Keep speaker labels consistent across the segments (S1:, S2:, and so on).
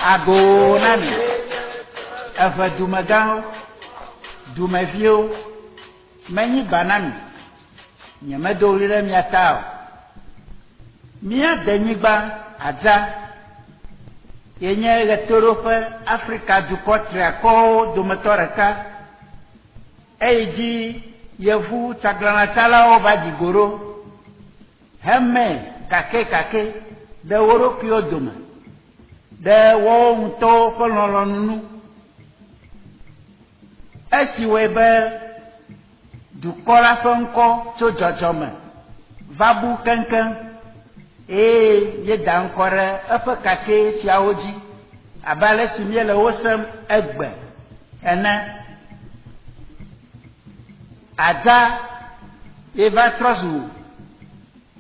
S1: ago nami eve dumegãwo dumeviwo menyi banami nye medo ɣli ɖe mia ta o mia de nyigba adza yenye ɣetoɖoƒe Afrika dukɔ triakɔwo dometɔ ɖeka eyi dzi yevu tsaglanatsalawo va dzi go ɖo heme kakekake ɖe wo ɖokuiwo dome ɖe woawo ŋutɔwo ƒe lɔlɔ̃nu esi wɔe be dukɔ la ƒe ŋkɔ tso dzɔdzɔme va bu keŋkeŋ eye míeda ŋkɔ ɖe eƒe kake siawo dzi abe ale si míele wo sem egbe ene adza ye va trɔ zu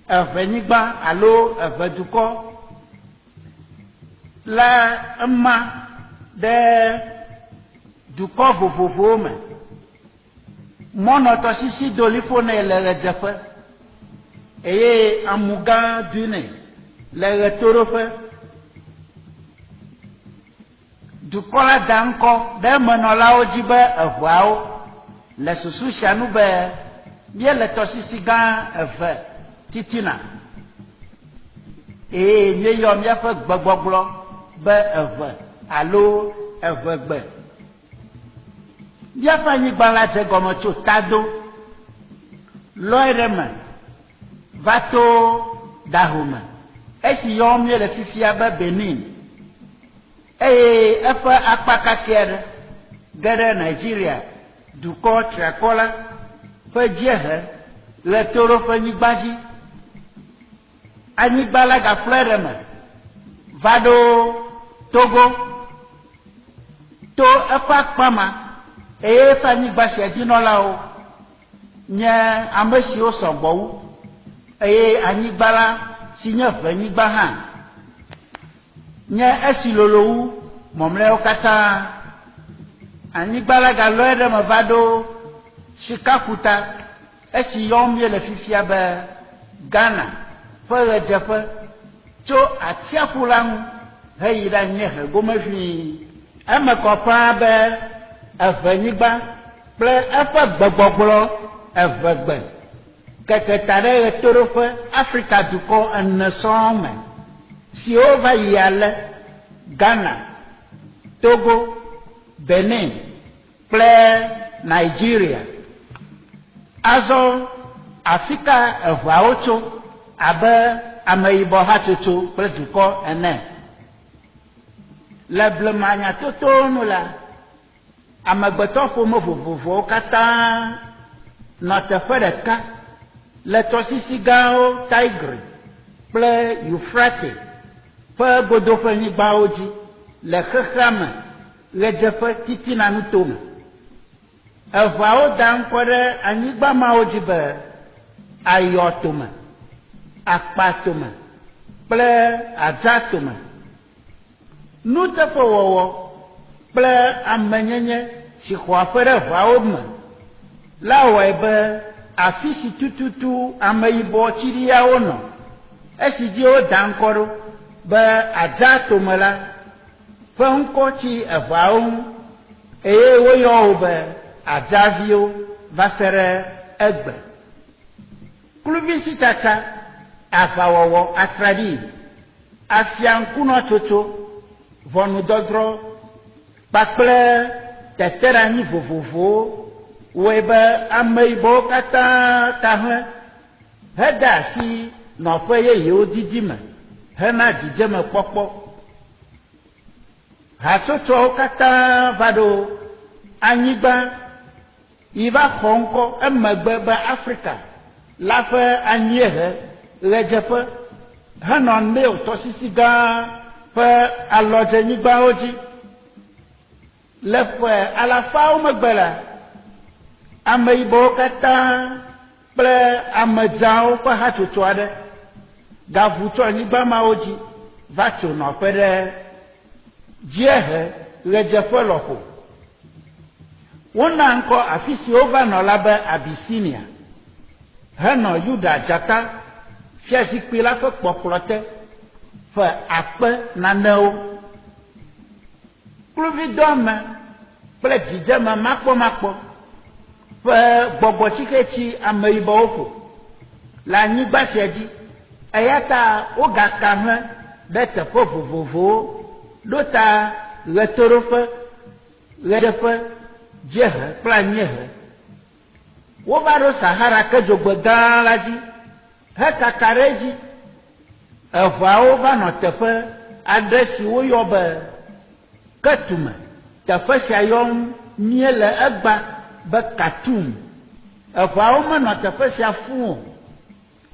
S1: evenyigba alo evedukɔ la ema ɖe dukɔ vovovowo me mɔnɔtɔsisi doliƒo nɛ le ɣedzeƒe eye amugã dui nɛ le ɣetoɖoƒe dukɔ la da ŋkɔ ɖe emenɔlawo dzi be eʋeawo le susu sia nu be míele tɔsisi gã eve titina eye míeyɔ míaƒe gbegbɔgblɔ be eve alo evegbe míaƒe anyigba la dze gɔme tso tado lɔe ɖe me va to ɖahome esi yɔm míele fifia be Benin eye eƒe akpa kake aɖe ge ɖe Nigeria dukɔ triakɔ la ƒe dziehe ɣetoɖoƒe nyigba dzi anyigba la gaƒle ɖe me va ɖo Togo to eƒe akpa ma eye eƒe anyigba sia dzinɔlawo nye ame siwo sɔgbɔ wu eye anyigba la si nye ʋenyigba hã nye esi lolo wu mɔmlɛwo katã anyigba la galɔe ɖe me va ɖo Sikakuta esi yɔm míele fifia be Ghana ƒe ɣedzeƒe tso atsiaƒu la ŋu heyi ɖe anyiehe gome ʋĩi eme kɔ ƒãa be evenyigba kple eƒe gbegbɔgblɔ evegbe keke ta ɖe ɣetoɖoƒe Afrika dukɔ ene sɔŋ me siwo va yi ale Ghana, Togo, Benin kple Nigeria azɔ afi ka eʋeawo tso abe ameyibɔ hatsotso kple dukɔ ene le blema nyatotowo nu la amegbetɔƒome vovovowo katã nɔ teƒe ɖeka le tɔsisi gãwo Tigre kple Euphrates ƒe godoƒe nyigbawo dzi le xexea me ɣedzeƒe titina nutome eʋeawo da ŋkɔ ɖe anyigba mawo dzi be ayɔtome akpatome kple adzatome nuteƒewɔwɔ kple amenyenye si xɔ aƒe ɖe ʋeawo me la wɔe be afi si tututu ameyibɔ tsiɖiawo nɔ esi dzi woda ŋkɔ ɖo be adzatome la ƒe ŋkɔ tsi eʋeawo ŋu eye woyɔ wo be adzaviwo va se ɖe egbe kluvisitsatsa aʋawɔwɔ atraɖii afia ŋkunɔtsotso ʋɔnudɔdrɔ kpakple teteɖeanyi vovovowo wɔe be ameyibɔwo katã ta hlẽ hede asi nɔƒe yeyewo didi me hena dzidzemekpɔkpɔ hatsotsoawo katã va ɖo anyigba yi va xɔ ŋkɔ emegbe be Afrika la ƒe anyiehe ɣedzeƒe henɔ Nile tɔsisi gã ƒe alɔdzenyigbawo dzi le ƒe alafawo megbe la ameyibɔwo katã kple amedzawo ƒe hatsotso aɖe gaʋu tso anyigba mawo dzi va tso nɔƒe ɖe dziehe ɣedzeƒe lɔƒo wona ŋkɔ afi si wova nɔ la be Abisinia henɔ Yuda dzata fiazikpui la ƒe kpɔkplɔ te ƒe akpe nanewo kluvidɔme kple dzidzeme makpɔmakpɔ ƒe gbɔgbɔtsiketsi ameyibɔwo ƒo le anyigba sia dzi eya ta wogaka hlẽ ɖe teƒe vovovowo ɖo ta ɣetoɖoƒe ɣeɖeƒe dziehe kple anyiehe wova ɖo sahara kedzogbe gã la dzi hekaka ɖe edzi eʋawo va nɔ teƒe aɖe si woyɔ be ketume teƒe sia yɔm mie le egba be Khartoum eʋawo menɔ teƒe sia fũu o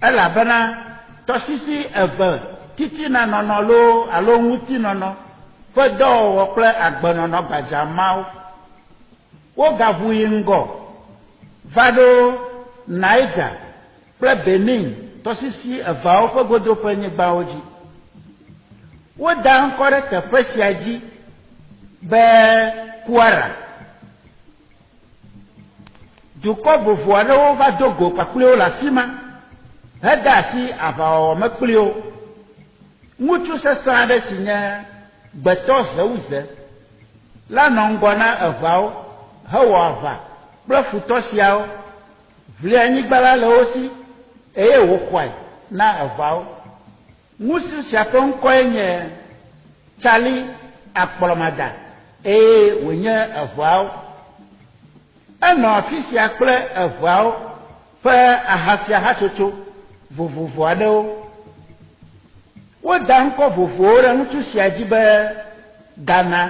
S1: elabena tɔsisi eve titina nɔnɔ alo ŋutinɔnɔ ƒe dɔwɔwɔ kple agbenɔnɔ gbadzamawo wogaʋu yi ŋgɔ va ɖo Niger kple Benin tɔsisi eveawo ƒe godoƒenyigbawo dzi woda ŋkɔ ɖe teƒe sia dzi be Kwara dukɔ vovo aɖewo va do go kpakpliwo le afi ma heda asi aʋawɔwɔ me kpli wo ŋutsu sesẽ aɖe si nye gbetɔ Zewuze la nɔ ŋgɔ na eʋawo hewɔ aʋa kple futɔ siawo ʋli anyigba la le wo si eye wòxɔe na eʋawo ŋutsu sia ƒe ŋkɔe nye Charlie Akplɔmada eye wònye eʋawo enɔ afi sia kple eʋawo ƒe ahafia hatsotso vovovo aɖewo woda ŋkɔ vovowo ɖe ŋutsu sia dzi be Ghana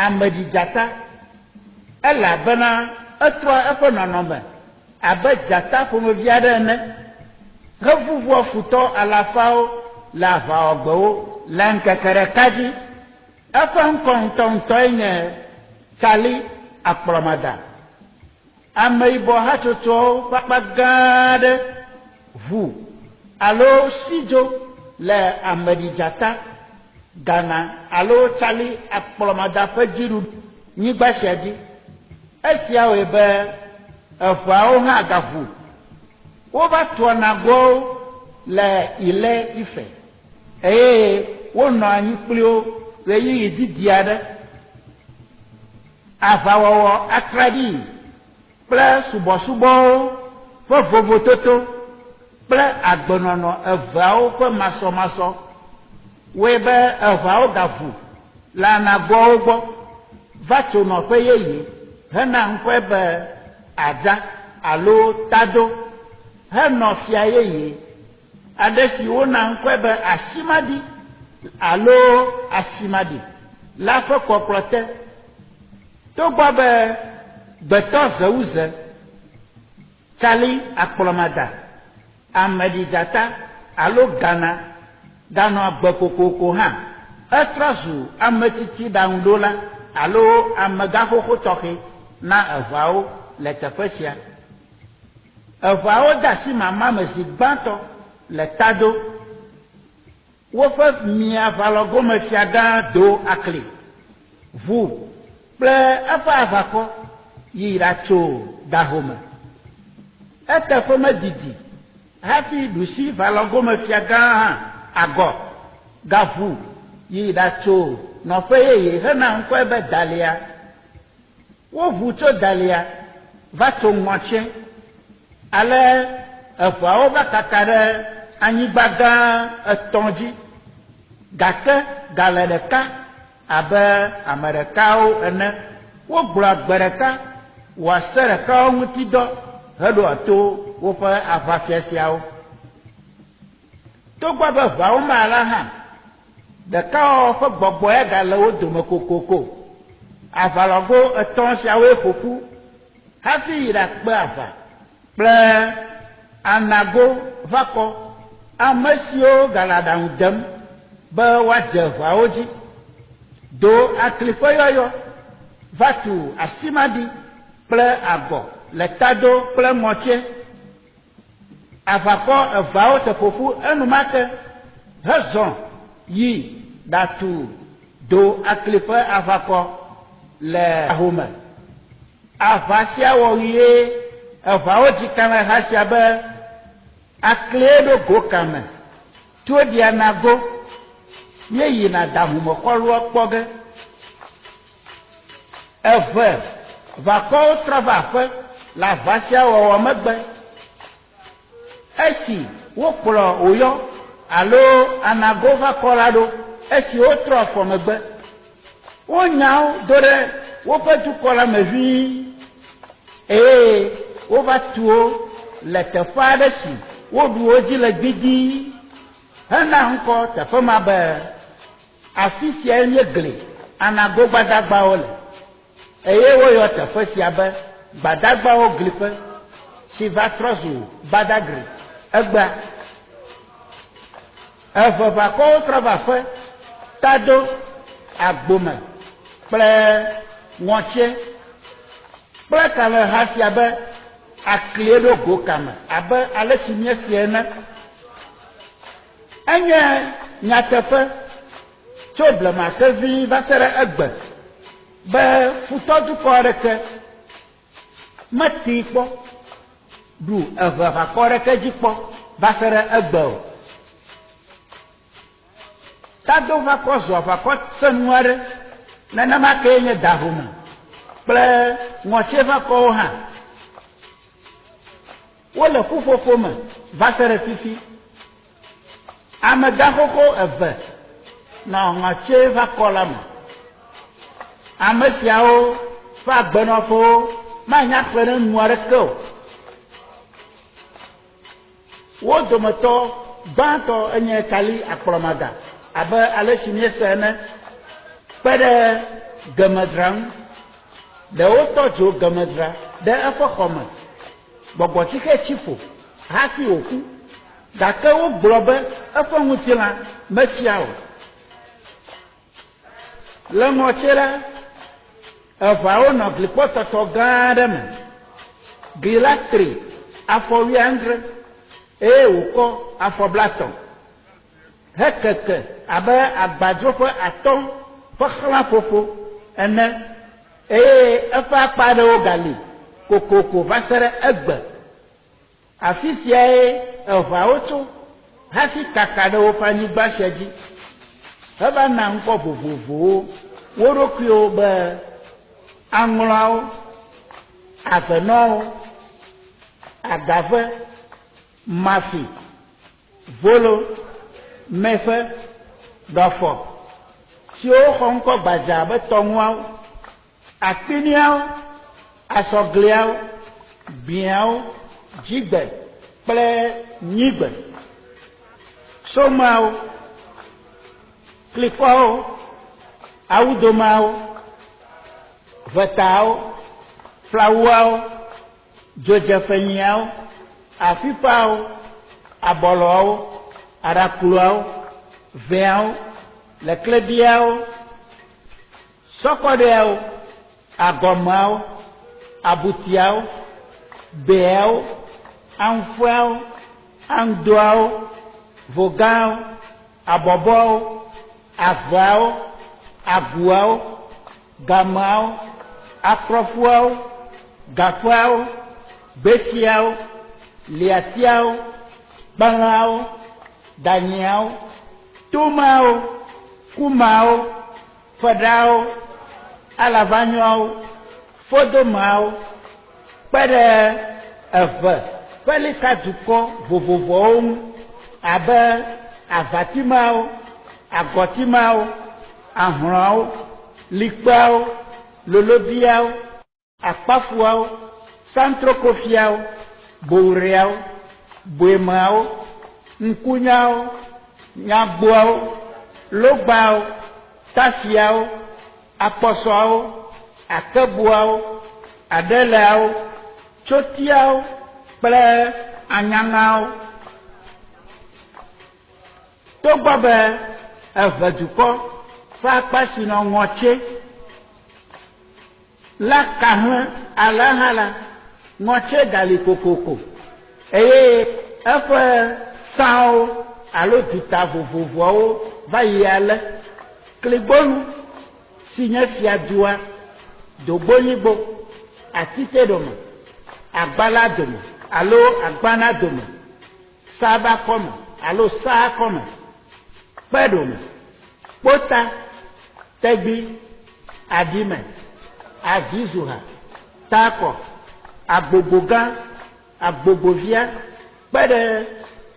S1: ameɖidzata elabena etrɔ eƒe nɔnɔme abe dzata ƒomevi aɖe ene hevuvua futɔ alafawo le aʋawɔgbewo le ŋkeke ɖeka dzi eƒe ŋkɔ ŋutɔŋutɔe nye Charlie Akplɔmada ameyibɔ hatsotsowo ƒe akpa gã aɖe ʋu alo sidzo le ameɖidzata Ghana alo Charlie Akplɔmada ƒe dziɖuɖunyigba sia dzi esiawoe be eʋawo hã gaʋu wova toa nagowo le Ile Ife eye wonɔ anyi kpli wo ɣeyiɣi didi aɖe aʋawɔwɔ atraɖii kple subɔsubɔwo ƒe vovototo kple agbenɔnɔ eveawo ƒe masɔmasɔ woe be eʋawo gaʋu le anagoawo gbɔ va tso nɔƒe yeye hena ŋkɔe be Adza alo Tado henɔ fia yeye aɖe si wona ŋkɔe be Asimaɖi alo Asimaɖi la ƒe kpɔkplɔ te togbɔ be gbetɔ Zewuze Charlie Akplɔmada ameɖidzata alo Ghana ganɔ agbe kokoko hã etrɔ zu ametsitsi ɖaŋuɖola alo amegaxoxo tɔxɛ na eʋawo le teƒe sia eʋawo de asi mama me zi gbãtɔ le Tado woƒe miaʋalɔgome fia gã do akli ʋu kple eƒe aʋakɔ yi ɖatso Dahome eteƒe medidi hafi ɖusi ʋalɔgome fia gã hã agɔ gaʋu yi ɖatso nɔƒe yeye hena ŋkɔe be Dalia woʋu tso Dalia va tso Ŋɔtse ale eʋawo va kaka ɖe anyigba gã etɔ̃ dzi gake gale ɖeka abe ame ɖekawo ene wogblɔ agbe ɖeka wɔ ase ɖekawo ŋuti dɔ heɖo to woƒe aʋafia siawo togbɔ be eʋawo ma la hã ɖekawɔwɔ ƒe gbɔgbɔe gale wo dome kokoko aʋalɔgo etɔ̃ siawoe ƒoƒu hafi yi ɖakpe aʋa kple anago va kɔ ame siwo gale aɖaŋu dem be woadze eʋawo dzi do akli ƒe yɔyɔ va tu Asimaɖi kple Agɔ le Tado kple Ŋɔtse aʋakɔ eveawo te ƒoƒu enumake hezɔ yi ɖatu do akli ƒe aʋakɔ le Dahome aʋa sia wɔ ɣie eʋawo dzi kame ha sia be aklie ɖo go kame to ɖia nago míeyina Dahome xɔlua kpɔ ge eve va kɔwo trɔ va aƒe le aʋasia wɔwɔ megbe esi wokplɔ wòyɔ alo anago va kɔ la ɖo esi wotrɔ afɔ megbe wonya wo do ɖe woƒe dukɔ la me ʋĩi eye wova tu wo le teƒe aɖe si woɖu wo dzi le gbidii hena ŋkɔ teƒe ma be afi sia nye gli anago gbadagbawo le eye woyɔ teƒe sia be gbadagbawo gliƒe si va trɔ zu Badagry egbea evevakɔwo trɔ va aƒe tado agbome kple ŋɔtse kple kameha sia be aklie ɖo go kame abe ale si míesi ene enye nyateƒe tso blemaxe vi va se ɖe egbe be futɔdukɔ aɖeke meti kpɔ ɖu evevakɔ aɖeke dzi kpɔ va se ɖe egbe o tado va kɔ zu aʋakɔ senu aɖe nenema kee nye dahome kple ŋɔtse va kɔwo hã wole ƒuƒoƒo me va se ɖe fifi amegaxoxo eve nɔ ŋɔtse va kɔ la me ame siawo ƒe agbenɔƒewo manya xlẽ ɖe nu aɖeke o wo dometɔ gbãtɔ enye tsali akplɔmaga abe ale si míese ene kpe ɖe gemedzra ŋu ɖewo tɔ dzo gemedzra ɖe eƒe xɔ me gbɔgbɔtsixe tsi ƒo hafi wòku gake wogblɔ be eƒe ŋutilã mefia o le ŋɔtse la eveawo nɔ glikpɔtɔtɔ gã aɖe me gli la tri afɔ 19 eye wòkɔ afɔ blatɔ hekeke abe agbadro ƒe atɔ ƒe xlãƒoƒo ene eye eƒe akpa aɖewo gali kokoko va se ɖe egbe afi siae eveawo tso hafi kaka ɖe woƒe anyigba sia dzi heva na ŋkɔ vovovowo wo ɖokuiwo be aŋlɔawo avenɔwo agave mafi volo meƒe ɖɔfɔ siwo xɔ ŋkɔ gbadza abe tɔŋuawo akpiniawo asɔgliawo biawo dzigbe kple nyigbe somawo klikɔwo awudomawo vetawo flawuawo dzodzeƒenyiawo afiƒawo abɔlɔawo aɖakluawo vɛawo leklebiawo sɔkɔɖeawo agɔmeawo abutiawo beawo anfuawo andoawo vogawo abɔbɔwo aveawo aguawo gameawo akrofuawo gaƒeawo besiawo liatiawo kpelãwo danyiawo tomawo kumawo feɖawo alavanyɔawo fodomawo kpe ɖe eve ƒe likadukɔ vovovowo ŋu abe avatimawo agɔtimawo ahlɔawo likpeawo lolobiawo akpafuawo santrokofiawo bowriawo boemawo ŋkunyawo nyagboawo logbawo tafiawo akpɔsɔawo akebuawo adeleawo tsotiawo kple anyaŋawo togbɔ be eve dukɔ ƒe akpa si nɔ ŋɔtse la ka hlẽ ale hã la ŋɔtse gali kokoko eye eƒe sãwo alo duta vovovoawo va yi ale kligbonu si nye fiadua dogbonyigbo atite dome agbala dome alo agbana dome saba kɔme alo saa kɔme kpe dome kpota tegbi adime avizuha tako agbogbogã agbogbo-via kpe ɖe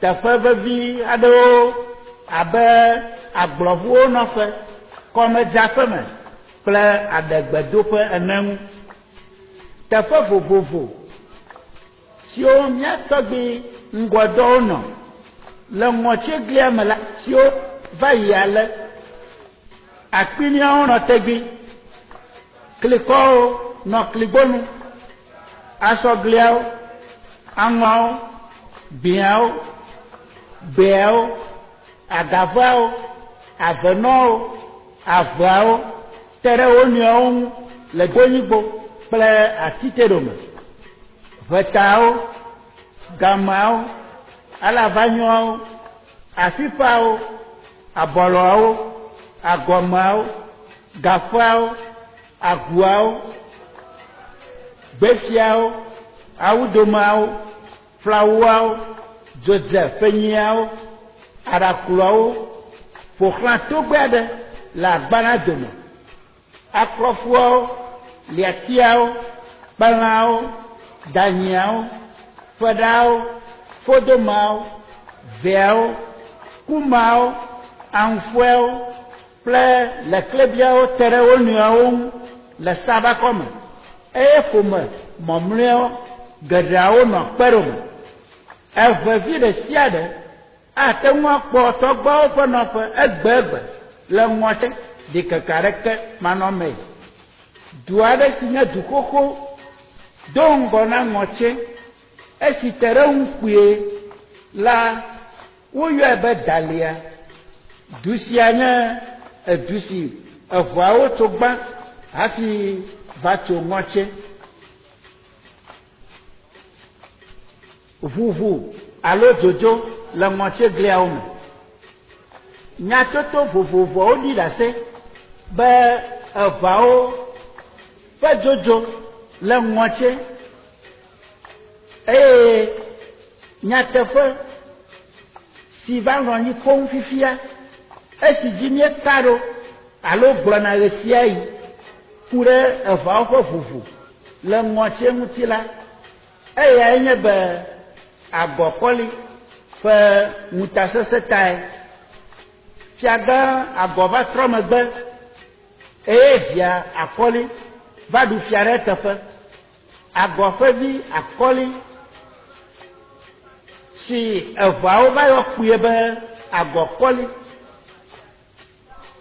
S1: teƒe vevi aɖewo abe agblɔʋuwo nɔƒe kɔmedzaƒe me kple aɖegbedoƒe ene ŋu teƒe vovovo siwo míatɔgbi ŋgɔdɔwo nɔ le ŋɔtseglia me la siwo va yi ale akpiniawo nɔ tegbi klikɔwo nɔ kligbonu asɔgliawo aŋɔawo biãwo beawo agavawo avenɔwo aveawo te ɖe wo nɔewo ŋu le donyigbo kple atiteɖome ʋetawo gamawo alavanyɔawo afifawo abɔlɔawo agɔmeawo gaƒeawo aguawo gbefiawo awudomeawo flawuawo dzodze fenyiawo aɖakplɔawo ƒoxlã togbɛ aɖe le agbana dome aklɔfuawo liatiawo kpelãwo danyiawo feɖawo fodomawo veawo kumawo aŋuƒoawo kple leklebiawo te ɖe wo nɔewo ŋu le sabakɔme eye ƒome mɔmlɔewo geɖeawo nɔ kpeɖome evevi ɖe sia ɖe ate ŋu akpɔ tɔgbeawo ƒe nɔƒe egbe le ŋɔte ɖikeke aɖeke manɔme du aɖe si nye du xoxo do ŋgɔ na ŋɔtse esi te ɖe ŋu kpuie la woyɔe be dalia du sia nye edu si eʋuawo tso gbã hafi va tso ŋɔtse ʋuʋu alo dzodzo le ŋɔtsegliawo me nyatoto vovovowo ɖi ɖe ase be eʋuawo ƒe dzodzo le ŋɔtse eye nyateƒe si va nɔ anyi koŋ fifia esi dzi míeka ɖo alo gblɔna ɣe sia ɣi ku ɖe eʋuawo ƒe ʋuʋu le ŋɔtse ŋuti la eyae nye be agɔkɔli ƒe ŋutasesẽ tae fiagã agɔ va trɔ megbe eye via akɔli va ɖu fia ɖe teƒe agɔ ƒe vi akɔli si eʋuawo va yɔ kpuie be agɔkɔli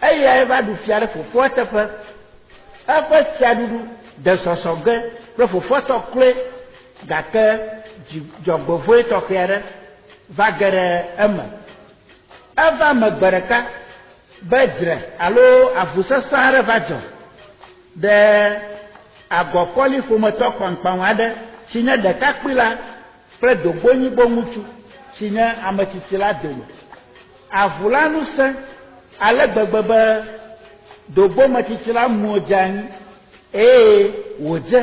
S1: eyae va ɖu fia ɖe fofoa teƒe eƒe fiaɖuɖu de sɔsɔ ge kple fofoa tɔ kloe gake dzɔgbevɔe tɔxɛ aɖe va ge ɖe eme eva megbe ɖeka be dzre alo avusesẽ aɖe va dzɔ ɖe agɔkɔli ƒometɔ kpankpan aɖe si nye ɖekakpui la kple dogbonyigbo ŋutsu si nye ametsitsi la dome avu la nu sẽ ale gbegbe be dogbometsitsi la mu dze anyi eye wòdze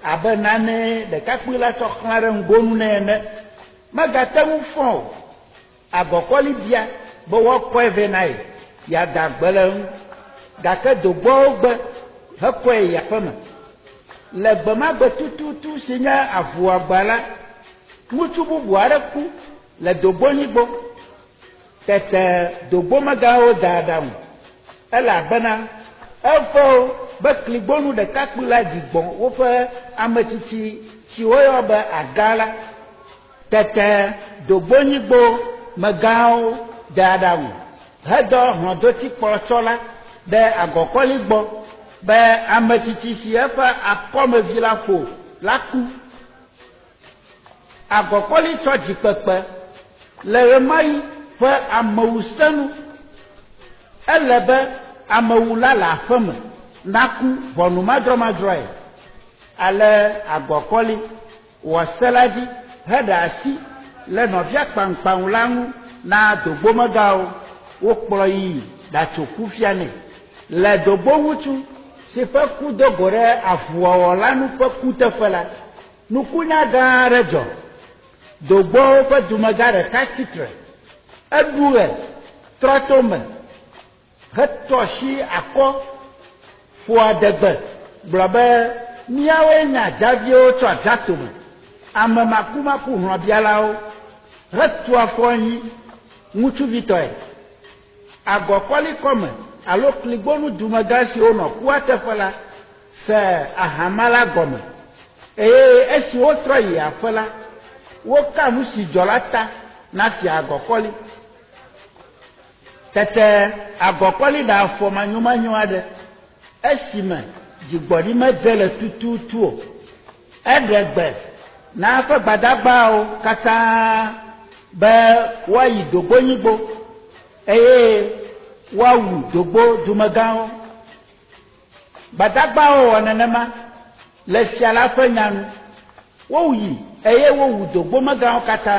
S1: abe nane ɖekakpui la tsɔ xlã ɖe ŋgonu nɛ ene megate ŋu fɔ o agɔkɔli bia be woakɔe vɛ na ye yeada gbe le ŋu gake dogbɔwo gbe hekɔe yi aƒeme le gbe ma gbe tututu si nye avuagba la ŋutsu bubu aɖe ku le dogbonyigbo tete dogbomegãwo da aɖaŋu elabena eƒewo be kligbonu ɖekakpui la dzigbɔ woƒe ametsitsi si woyɔ be aga la tete dogbonyigbo megãwo da aɖaŋu hedɔ hlɔ̃dotikpɔtsɔla ɖe agɔkɔli gbɔ be ametsitsi si eƒe akɔmevi la ƒo la ku agɔkɔli tsɔ dzikpekpe le ɣe ma ɣi ƒe amewusenu ele be amewula le aƒe me naku ʋɔnumadrɔmadrɔe ale agɔkɔli wɔ se la dzi heɖe asi le nɔvia kpankpan la ŋu na dogbomegãwo wokplɔ yi ɖatso kufia nɛ le dogboŋutsu si ƒe ku do go ɖe avuwɔwɔ la nu ƒe kuteƒe la nukunya gã aɖe dzɔ dogbowo ƒe dumegã ɖeka tsitre eɖu ɣe trɔ to me hetɔ si akɔ ƒo adegbe gblɔ be míawoe nya dzaviwo tso adzatome ame makumaku hlɔ̃bialawo hetu afɔ anyi ŋutsuvitɔe agɔkɔli kɔme alo kligbonu dumegã siwo nɔ kua teƒe la se ahama la gɔme eye esi wotrɔ yi aƒe la woka nu si dzɔ la ta na fia agɔkɔli tete agɔkɔli ɖe afɔ manyomanyo aɖe esime dzigbɔɖi medze le tututu o eɖe gbe na eƒe gbadagbawo katã be woayi dogbonyigbo eye woawu dogbo dumegãwo gbadagbawo wɔ nenema le fia la ƒe nyanu woyi eye wowu dogbomegãwo katã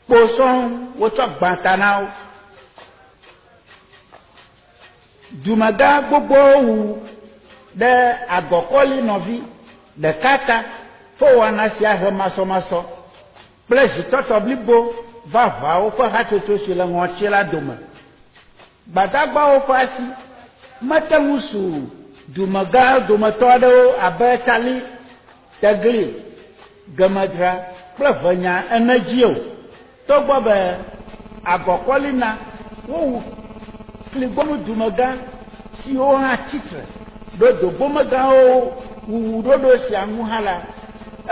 S1: kposɔn wotsɔ gbãta na wo dumegã gbogbowo wu ɖe agɔkɔli nɔvi ɖeka ta fo wɔna sia he masɔmasɔ kple zitɔtɔ blibo va ʋawo ƒe hatsotso si le ŋɔtsi la dome gbadagbawo ƒe asi mete ŋu su dumegã dometɔ aɖewo abe tsali tegli gemedra kple ʋenya ene dzi o togbɔ be agɔkɔli na wowu kligbonu dumegã siwo hã tsitre ɖo dogbomegãwo wuwu ɖoɖo sia ŋu hã la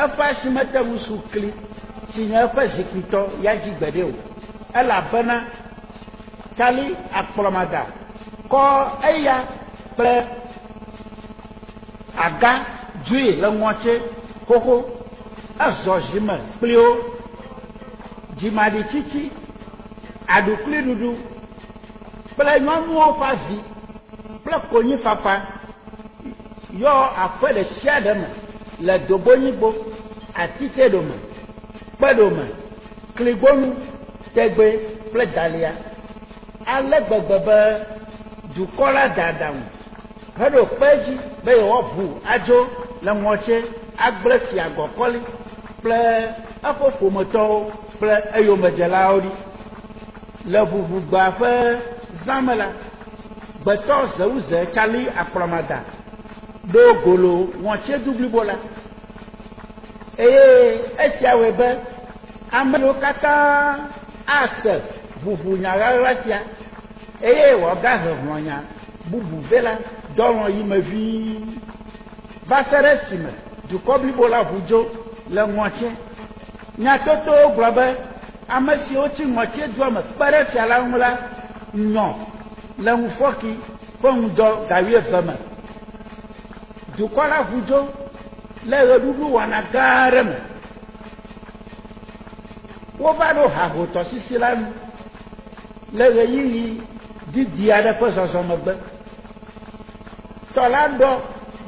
S1: eƒe asi mete ŋu su kli si nye eƒe zikpuitɔ ya dzi gbeɖe o elabena tsali akplɔmada kɔ eya kple aga dzoe le ŋɔtse xoxo ezɔ zime kpli wo dzimaɖi tsitsi aɖukli ɖuɖu kple nyɔnuwo ƒe avi kple konyifafa yɔ aƒe ɖe sia ɖe me le dogbonyigbo atike ɖome kpe ɖome kligbonu tegbe kple dalia ale gbegbe be dukɔ la dadaŋu heɖo kpe dzi be yewoaʋu adzo le ŋɔtse agblẽ fia agɔkɔli kple eƒe ƒometɔwo kple eyomedzelawo ɖi le ʋuʋugba ƒe zãme la gbetɔ zewuze tsali akplɔmada ɖo golo ŋɔtsedu blibo la eye esia wɔe be ame ɖewo katã ase ʋuʋunya ɣaɣla sia eye wòagahe hlɔ̃nya bubu vɛ la dɔlɔ yi me ʋĩi va se ɖe esime dukɔ blibo la ʋu dzo le ŋɔtse nyatotowo gblɔ be ame siwo tsi ŋɔtse dua me kpe ɖe fia la ŋu la nyɔ le ŋufɔki ƒe ŋudɔ ga 12 me dukɔ la ʋu dzo le ɣeɖuɖu wɔna gã aɖe me wova ɖo hahotɔsisi la nu le ɣeyiɣi didi aɖe ƒe zɔzɔ megbe tɔ la ɖɔ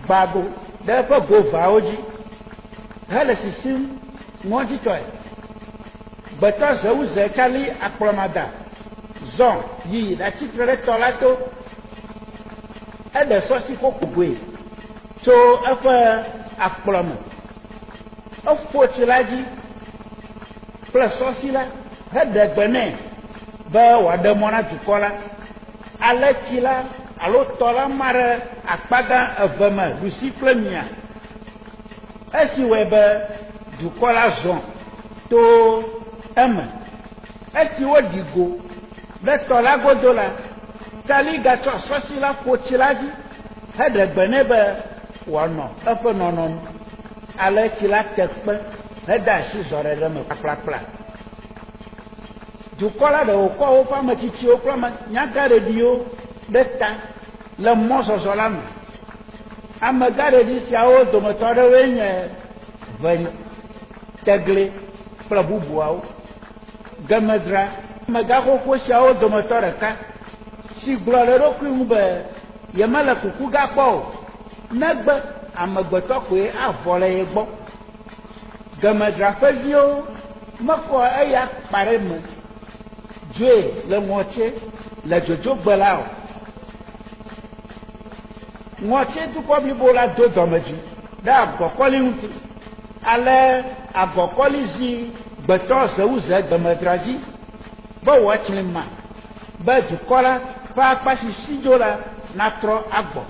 S1: gbago ɖe eƒe govawo dzi hele sisim ŋɔdzitɔe gbetɔ zewuze tsali akplɔmada zɔ yi ɖatsitre ɖe tɔ la to eɖe sɔsi ƒoƒogoe tso eƒe akplɔme eƒo tsi la dzi kple sɔsi la heɖe gbe nɛ be wòaɖe mɔ na dukɔ la ale tsi la alo tɔ la ma ɖe akpa gã eve me ɖusi kple mia esi wɔe be dukɔ la zɔ to eme esi woɖi go ɖe tɔ la godo la tsali gatsɔ sɔsi la ƒo tsi la dzi heɖe gbe nɛ be wòanɔ eƒe nɔnɔnu ale tsi la te kpe hede asi zɔ ɖe ɖe me kplakpla dukɔ la ɖe wòkɔ woƒe ametsitsiwo kple nyagaɖeɖiwo ɖe ta le mɔzɔzɔ la me amegaɖeɖi siawo dometɔ aɖewoe nye ʋenya tegle kple bubuawo gemedra amegaxoxo siawo dometɔ ɖeka si gblɔ ɖe eɖokui ŋu be yemele kuku gakpɔ o negbe amegbetɔ koe avɔ le ye gbɔ gemedra ƒe viwo mekɔ eya kpa ɖe me dzoe le ŋɔtse le dzodzogbe la o ŋɔtse dukɔ blibo la do dɔmedzoe ɖe agɔkɔli ŋuti ale agɔkɔli zi gbetɔ zewuze gemedra dzi be wòatsli ma be dukɔ la ƒe akpa sisi dzo la natrɔ agbɔ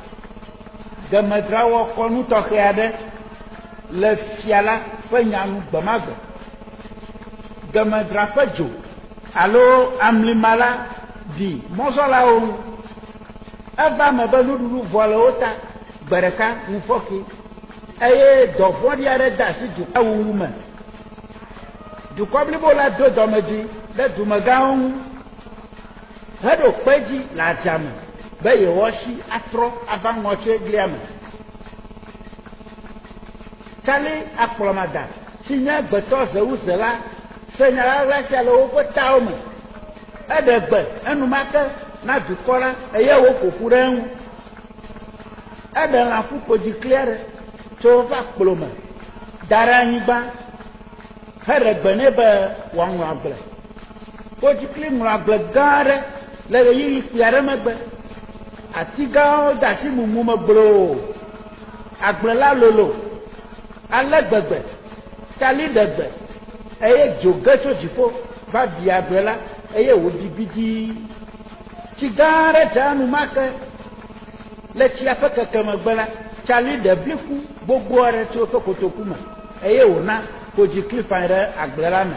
S1: gemedra wɔ kɔnu tɔxɛ aɖe le fia la ƒe nyanu gbemagbe. Gemedra ƒe dzo alo amlima la ɖi mɔzɔlawo ŋu. Eva me be nuɖuɖu vɔ le wo ta gbe ɖeka ŋufɔke eye dɔvɔ̃ɖi aɖe de asi dukɔ wuwu me. Dukɔ blibo la do dɔmedzoe ɖe dumegãwo ŋu heɖo kpe dzi le adzame be yewoasi atrɔ ava ŋɔ tso eglia me. Tsali akplɔmada si nye gbetɔ zewuze la se nya ɣaɣla sia le woƒe tawo me. Eɖe gbe enumake na dukɔ la eye woƒoƒu ɖe eŋu. Eɖe lã ƒuƒodzi kli aɖe tso woƒe akplɔ me da ɖe anyigba heɖe gbe nɛ be wòaŋlɔ agble. Ƒodzikli ŋlɔ agble gã aɖe le ɣeyiɣi kpui aɖe megbe. Ati gãwo de asi mumu me gbloo. Agble la lolo ale gbegbe tsali ɖe gbe eye dzo ge tso dziƒo va bi agble la eye wòɖi bidii. Tsi gã aɖe dze enumake le tsia ƒe kekemegbe la tsali ɖe bliku gbogbo aɖe tso eƒe kotoku me eye wòna ƒodzikli ƒãe ɖe agble la me.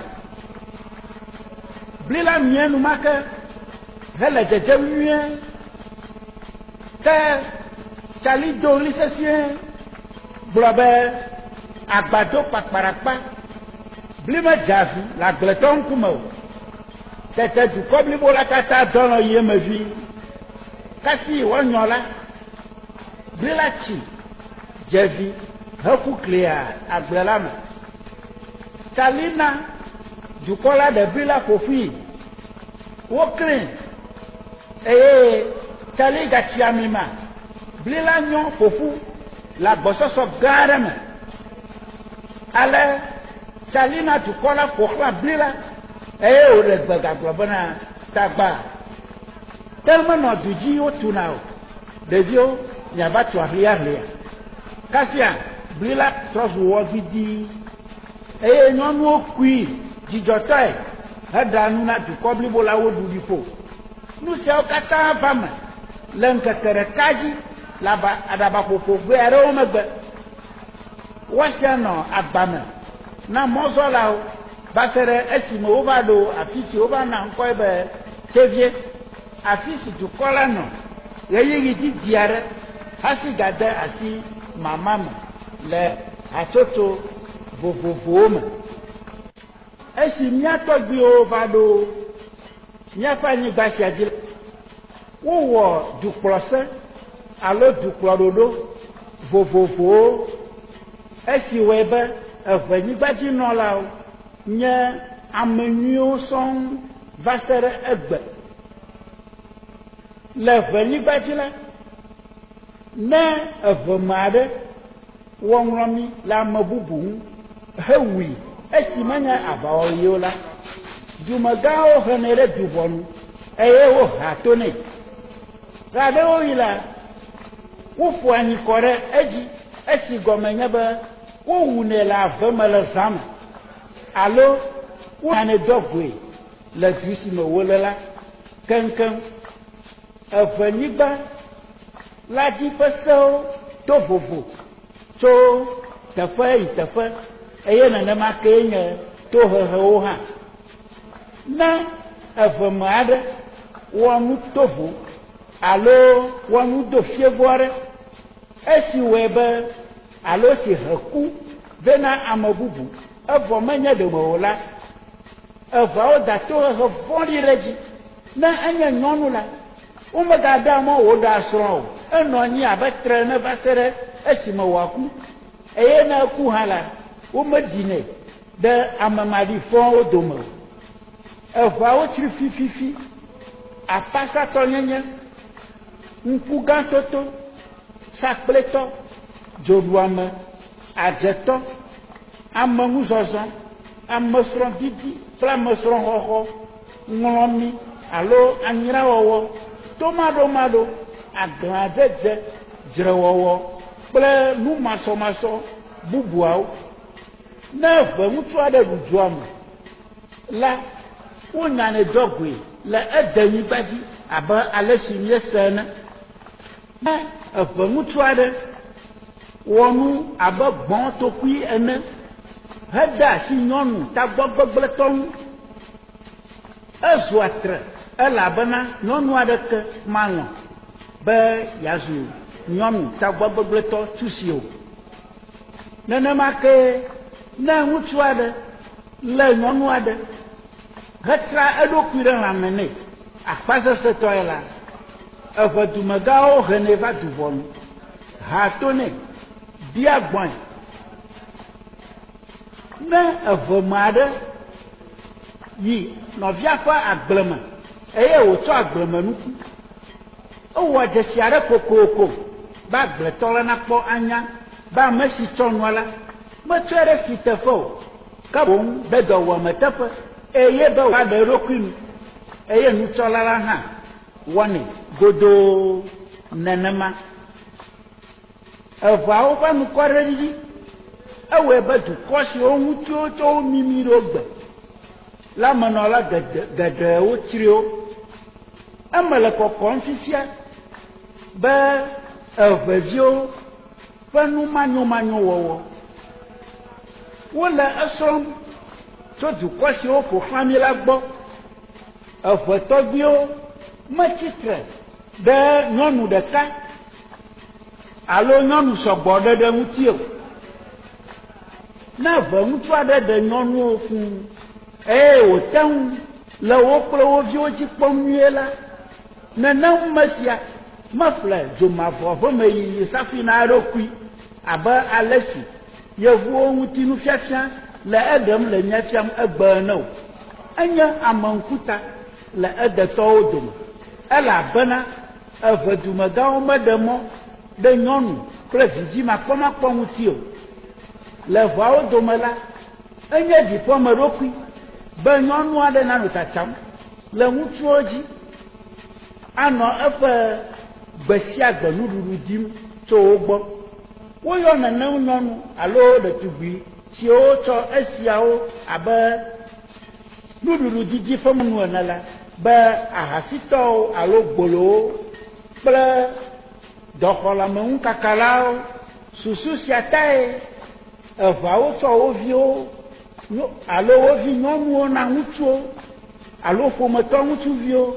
S1: Bli la mie enumake hele dzedzem nyuie ke tsali do ɣli sesĩe gblɔ be agbado kpakpaɖakpa bli medze avi le agbletɔ ŋkume o. Tete dukɔ blibo la katã dɔlɔ yi eme vi. Kasi woanyɔ la bli la tsi dze vi heƒu klia agble la me. Tsali na dukɔ la ɖe bli la ƒoƒui woklẽ eye tsali gatsi ami ma. Bli la nyɔ ƒoƒu le agbɔsɔsɔ gã aɖe me. Ale tsali na dukɔ la ƒoxlã bli la eye wòle gbe gagblɔ bena tagba te menɔ du dzi wotuna o. Ɖeviwo miava tu aʋliaʋlia. Kasia bli la trɔ zu wɔ gbidii eye nyɔnuwo kui dzidzɔtɔe heɖa nu na dukɔ blibo la wo ɖuɖi ƒo. Nu siawo katã va me le ŋkeke ɖeka dzi le aɖabaƒoƒo gbe aɖewo megbe. Woasia nɔ agbame na mɔzɔlawo va se ɖe esime wova ɖo afi si wova na ŋkɔe be Tevie, afi si dukɔ la nɔ ɣeyiɣi didi aɖe hafi gade asi mama me le hatsotso vovovowo me. Esi mía tɔgbuiwo va ɖo míaƒe anyigba sia dzi, wowɔ dukplɔse alo dukplɔɖoɖo vovovowo esi wɔe be eʋenyigbadziŋɔlawo nye ame nyuiwo sɔŋ va se ɖe egbe. Le ʋenyigba dzi la, ne eʋeme aɖe wɔ ŋlɔmi le ame bubu ŋu hewui esi menye aʋawɔyiwo la, dumegãwo henɛ ɖe duvɔnu eye woha to nɛ. Ɣe aɖewo yi la, woƒo anyi kɔ ɖe edzi esi gɔme nye be wowunɛ le ave me le zã me alo wonane dɔgoe le du si me wole la keŋkeŋ. Eʋenyigba la dzi ƒe sewo to vovo tso teƒe yi teƒe eye nenema kee nye tohehewo hã. Ne eʋeme aɖe wɔ nu tovo alo wɔ nu do fievɔ aɖe esi wɔe be alo si he ku vɛ na ame bubu evɔ menye ɖeme o la, eveawo da tohehe vɔ̃ɖi ɖe dzi. Ne enye nyɔnu la, womegada mɔ wòɖe asrɔ̃ o. Enɔ anyi abe tre ne va se ɖe esime wòaku eye ne eku hã la, womedinɛ ɖe ame maɖifɔwo dome o. Eveawo tsri fififi, apasatɔ nyenye, ŋkugãtoto, sakpletɔ, dzoɖuame, adzetɔ, amenuzɔzɔ, amesrɔ̃didi kple amesrɔ̃xɔxɔ, ŋlɔmi alo anyrawɔwɔ, tomaɖomaɖo, aglãdzedze, dzrewɔwɔ kple numasɔmasɔ bubuawo. Ne ʋeŋutsu aɖe ɖu dua me la, wonyanɛ dɔgoe le edenyigba dzi abe ale si míese ene. Ne eʋeŋutsu aɖe wɔnu abe gbɔn tokui ene hede asi nyɔnu tagbɔgbegblẽtɔ ŋu ezu atre elabena nyɔnu aɖeke malɔ be yeazu nyɔnu tagbɔgbegblẽtɔ tusi o nenema ke ne ŋutsu aɖe lé nyɔnu aɖe hetra eɖokui ɖe lãme nɛ akpasesetɔe la eve dumegãwo henɛ va du ʋɔnu ha to nɛ bia gbɔe ne eve me aɖe yi nɔvia ƒe agbleme eye wòtsɔ agblemenuku ewɔ dzesi aɖe kokoko be agbletɔ la nakpɔ anya be ame si tsɔ nua la metsɔe ɖe fi teƒe o ke boŋ be dɔwɔme teƒe eye be wòaɖe eɖokui nu eye nutsɔla la hã wɔnɛ godoo nenema eveawo ƒe nukɔɖeɖiɖi ewɔe be dukɔ siwo ŋutsuwo tso wo mimi ɖo gbe la menɔla geɖewo tsri wo eme le kɔkɔm fifia be eveviwo ƒe numanyomanyo wɔwɔ wole esrɔ̃m tso dukɔ siwo ƒo xlã mi la gbɔ evetɔgbiwo metsitre ɖe nyɔnu ɖeka alo nyɔnu sɔgbɔ ɖeɖe ŋuti o ne eve ŋutsu aɖe ɖe nyɔnuwo fũu eye wòte ŋu le wo kple wo viwo dzi kpɔm nyuie la nenem me sia meƒle dzomavɔ ƒe me yiyi safi na eɖokui abe ale si yevuwo ŋuti nufiafia le eɖem le nya fiam egbe ene o enye ame ŋkuta le edetɔwo dome elabena eve dumegãwo meɖe mɔ ɖe nyɔnu kple vidzimakpɔmakpɔ ŋuti o le eveawo dome la enye ɖiƒɔmeɖokui be nyɔnu aɖe nanɔ tsatsam le ŋutsuwo dzi anɔ eƒe gbe sia gbe nuɖuɖu dim tso wo gbɔ woyɔ nenem nyɔnu alo ɖetugbui siwo tsɔ esiawo abe nuɖuɖu didi ƒe mɔnu ene la be ahasitɔwo alo gbolowo kple dɔxɔlameŋukakalawo susu sia tae eveawo tsɔ wo viwo alo wo vi nyɔnuwo na ŋutsuwo alo ƒometɔ ŋutsuviwo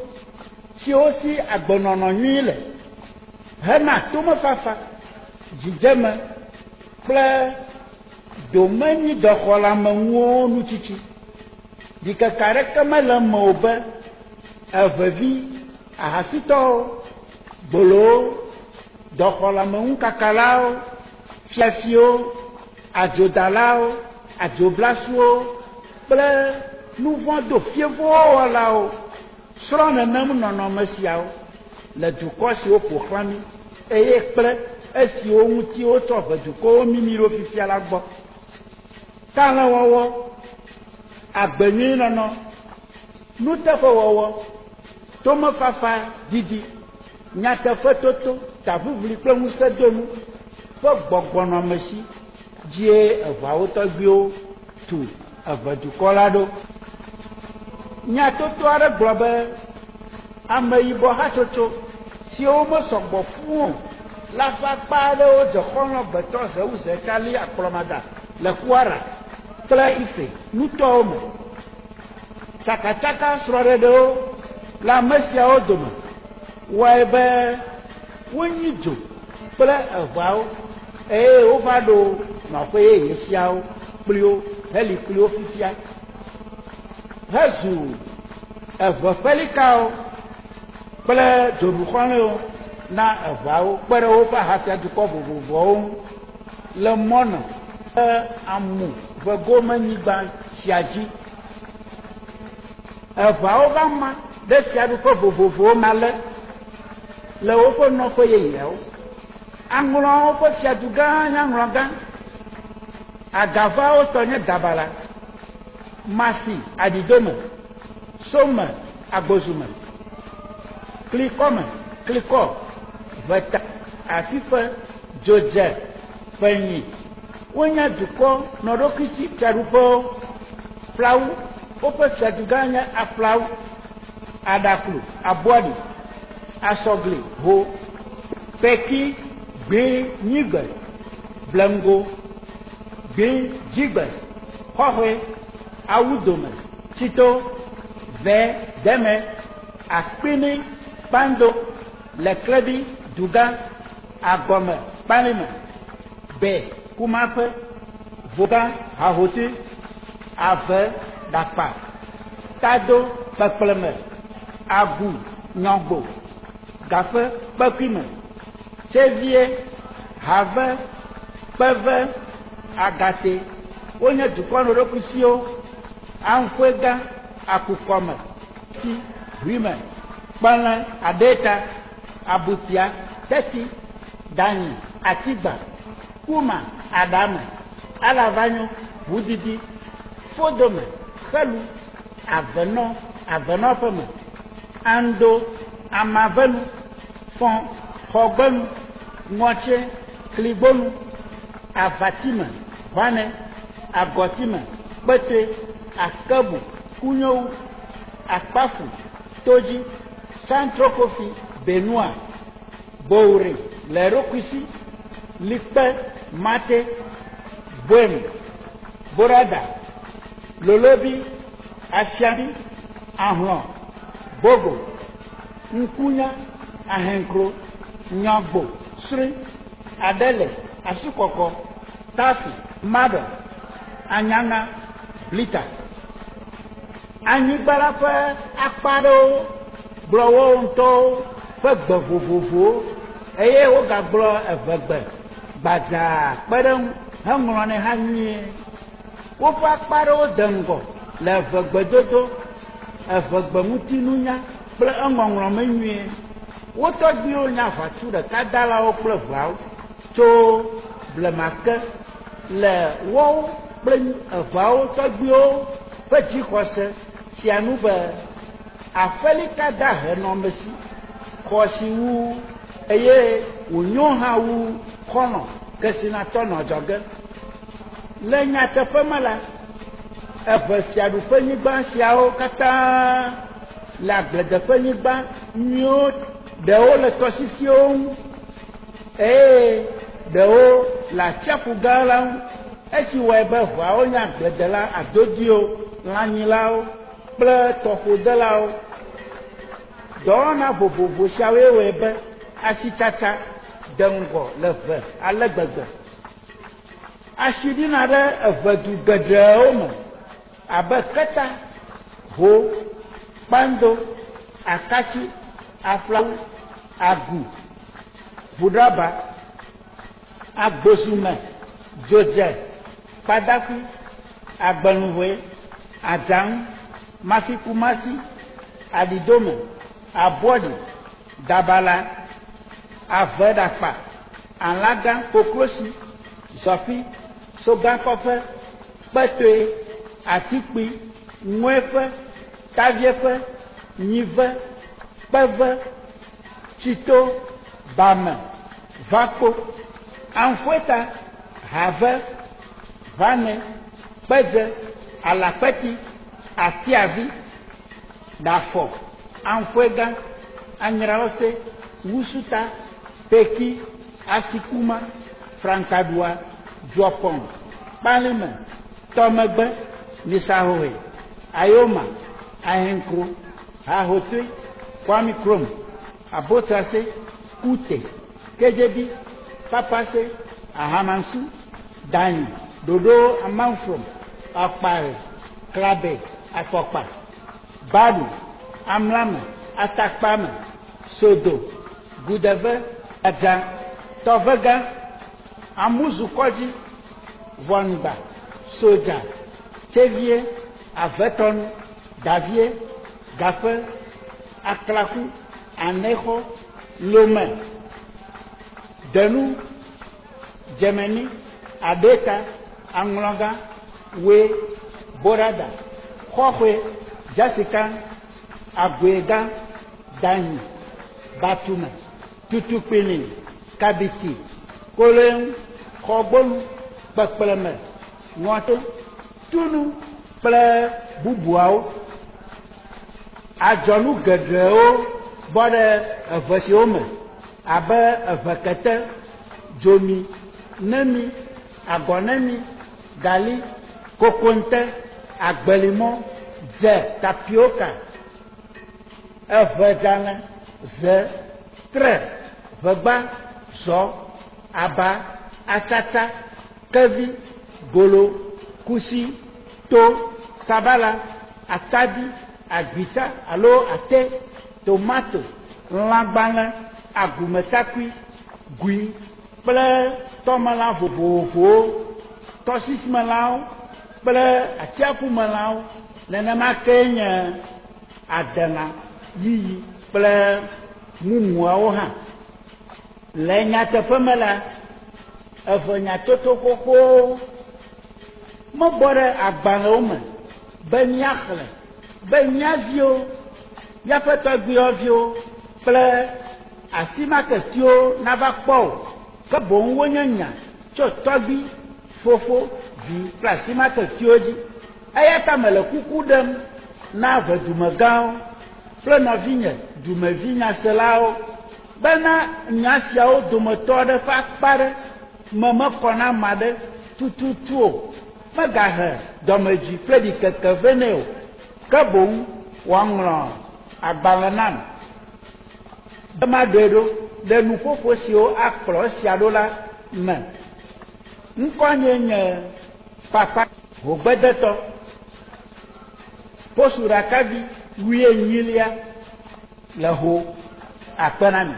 S1: siwo si agbenɔnɔ nyui le hena tomefafa dzidzeme kple domenyi dɔxɔlameŋuwo nutsitsi ɖikeke aɖeke mele eme o be evevi ahasitɔwo gbolowo dɔxɔlameŋukakalawo fiafiwo adzodalawo adzoblasua kple nuvɔdo fievowo wɔlawo srɔ̃ nenem nɔnɔme siawo le dukɔ siwo ƒo xlã mi eye kple esiwo ŋuti wotsɔ ʋe dukɔwo mimi ɖo fifia la gbɔ talẽwɔwɔ agbenyuinɔnɔ nuteƒewɔwɔ tomefafa didi nyateƒetoto taʋuʋli kple ŋusẽdonu ƒe gbɔgbɔnɔmesi dzie eveawo tɔgbiwo tu eve dukɔ la ɖo nyatoto aɖe gblɔ be ameyibɔ hatsotso siwo mesɔgbɔ fũu o la ƒe akpa aɖewo dze xɔlɔ̃ gbetɔ zewuze tsali akplɔmada le Kwara kple Ife nutɔwo me tsakatsaka srɔ̃ɖeɖewo le ame siawo dome wɔe be wonyi dzo kple eveawo eye wova ɖo nɔƒe yeye siawo kpliwo heli kpliwo fifia hezu eve ƒelikawo kple dzoɖuxɔlẽwo na eveawo kpe ɖe woƒe ahafiadukɔ vovovowo ŋu le mɔnu kple amu vegomenyigba sia dzi eveawo va ma ɖe fiaɖuƒe vovovowo me ale le woƒe nɔƒe yeyeawo aŋlɔwo ƒe fiadu gã nyaŋlɔ gã agavawo tɔ nye dabala masi adidome some agbozume klikɔme klikɔ veta afiƒe dzodze ƒenyi wonye dukɔ nɔɖokui fiaɖuƒewo ƒlawu woƒe fiadu gã nye aƒlawu aɖaklu abɔɖi asɔgli ho peki gbe nyigbe blemgo, gbe, dzigbe, xɔxɔe, awudome, tsito, ve, deme, akpini, kpando, leklebi, duga, agɔme, kpanime, be, kumaƒe, voga, hahotu, ave, ɖakpa, tado, kpekpleme, agu, nyɔgbo, gaƒe, kpekuime, tsevie, have, kpeve, agate, wonye dukɔnuɖokusiwo, anƒegã, akukɔme, ti, huime, kpelẽ, adeta, abutia, teti, danyi, atigba, kuma, adame, alavanyo, ʋudidi, fodome, xelu, avenɔ, avenɔƒeme, ando, amavenu, fɔ̃, xɔgbenu, ŋɔtse, kligbonu, avatime, ʋane, agɔtime, kpetoe, akebu, kunyowu, akpafu, todzi, santrokofi, benua, boure, le eɖokuisi, likpe, mate, boem, borada, lolobi, asiabi, ahlɔ, bogo, ŋkunya, ahenkro, nyɔgbo, sri, adele, asukɔkɔ, tafi, maɖɔ, anyanga, blita. Anyigba la ƒe akpa ɖewo gblɔ wo ŋutɔwo ƒe gbe vovovowo eye wogagblɔ eve gbe gbadzaa kpe ɖe ŋu heŋlɔnɛ hã nyuie. Woƒe akpa ɖewo de ŋgɔ le eve gbedodo, eve gbe ŋutinunya kple eŋɔŋlɔ me nyuie. Wo tɔgbuiwo nye aʋatsu ɖeka dalawo kple ʋeawo tso blema ke le woawo kple eʋeawo tɔgbuiwo ƒe dzixɔse sia nu be aƒelika dahe nɔ me si, xɔ si wu eye wònyo hã wu xɔlɔ ke si natɔ nɔ adzɔge. Le nyateƒe me la, eve fiaɖuƒenyigba siawo katã le agbledeƒenyigba nyuiwo, ɖewo le tɔsisiwo ŋu eye ɖewo le atsiaƒu gã la ŋu. Esi wɔe be ʋeawo nye agbledela, adodiwo, lãnyilawo kple tɔƒodelawo. Dɔwɔna vovovo siawoe wɔe be asitsatsa de ŋgɔ le eve ale gbegbe. Asi ɖina ɖe eve du geɖewo me abe keta, ho, kpando, akatsi, aflawu, agu, ʋuɖaba, agbosume, dzodze, kpadakui, agbenuhoe, adzaŋu, mafikumasi, adidome, abɔɖi, dabala, aveɖakpa, alagã, koklosi, zɔfi, sogãkɔƒe, kpetoe, atikpui, ŋueƒe, tavieƒe, nyive, kpeve, tsito, bame, vakpo, anƒeta, have, ʋane, kpedze, alakpeti, atiavi, ɖafɔ, anƒegã, anyraose, wusuta, peki, asikuma, frankaɖua, dzɔpɔn, kpalime, tɔmegbe, nisahohe, ayoma, ahenkro, hahotoe, kwamikrom, abotrase, kute, kedzebi, papase, ahamansu, danyi, ɖoɖo amanfrom, akpare, klabe, afɔkpa, baɖu, amlame, atakpame, sodo, gudeve, adza, tɔvegã, amuzukɔdzi, vɔnugba, sodza, tsevie, avetɔnu, davie, gaƒe, aklaku, anexɔ, lome, denu, dzemeni, adeta, aŋlɔgã, we, borada, xɔxɔe, jasika, agoegã, danyi, batume, tutukpini, kabiti, koleŋu, xɔgbonu, kpekpleme, ŋɔto, tunu kple bubuawo. Adzɔnu geɖewo bɔ ɖe eve siwo me abe eve kete, dzomi, nemi, agonemi, gali, kokonte, agbelimo, ze, tapioca, evezalin, ze, tre, vegba, zo, aba, atsatsa, kevi, golo, kusi, to, sabala, atabi, agbita, alo ate, tomato, lãgbalẽ, agumetakui, gui, kple tɔmelã vovovowo, tɔsisimelãwo, kple atsiaƒumelãwo, nenema ke nye adelã, yiyi kple mumuawo hã. Le nyateƒe me la, eve nyatoto xoxowo mebɔ ɖe agbalẽwo me be míaxlẽ, be míaviwo, míaƒe tɔgbuiyɔviwo kple asimaketiwo nava kpɔ o, ke boŋ wonye nya tso tɔgbi, fofo, vi kple asimaketiwo dzi. Eya ta mele kuku ɖem na ave dumegãwo kple nɔvinye dumevi nyaselawo bena nya siawo dometɔ aɖe ƒe akpa ɖe me mekɔ na ame aɖe tututu o, megahe dɔmedzoe kple ɖikeke vɛ nɛ o, ke boŋ wòaŋlɔ agbalẽ nam be maɖoe ɖo ɖe nuƒoƒo siwo akplɔ esia ɖo la me. Ŋkɔnye nye papa Hogbedetɔ, posu ɖakavi 18 le ho akpe na mi.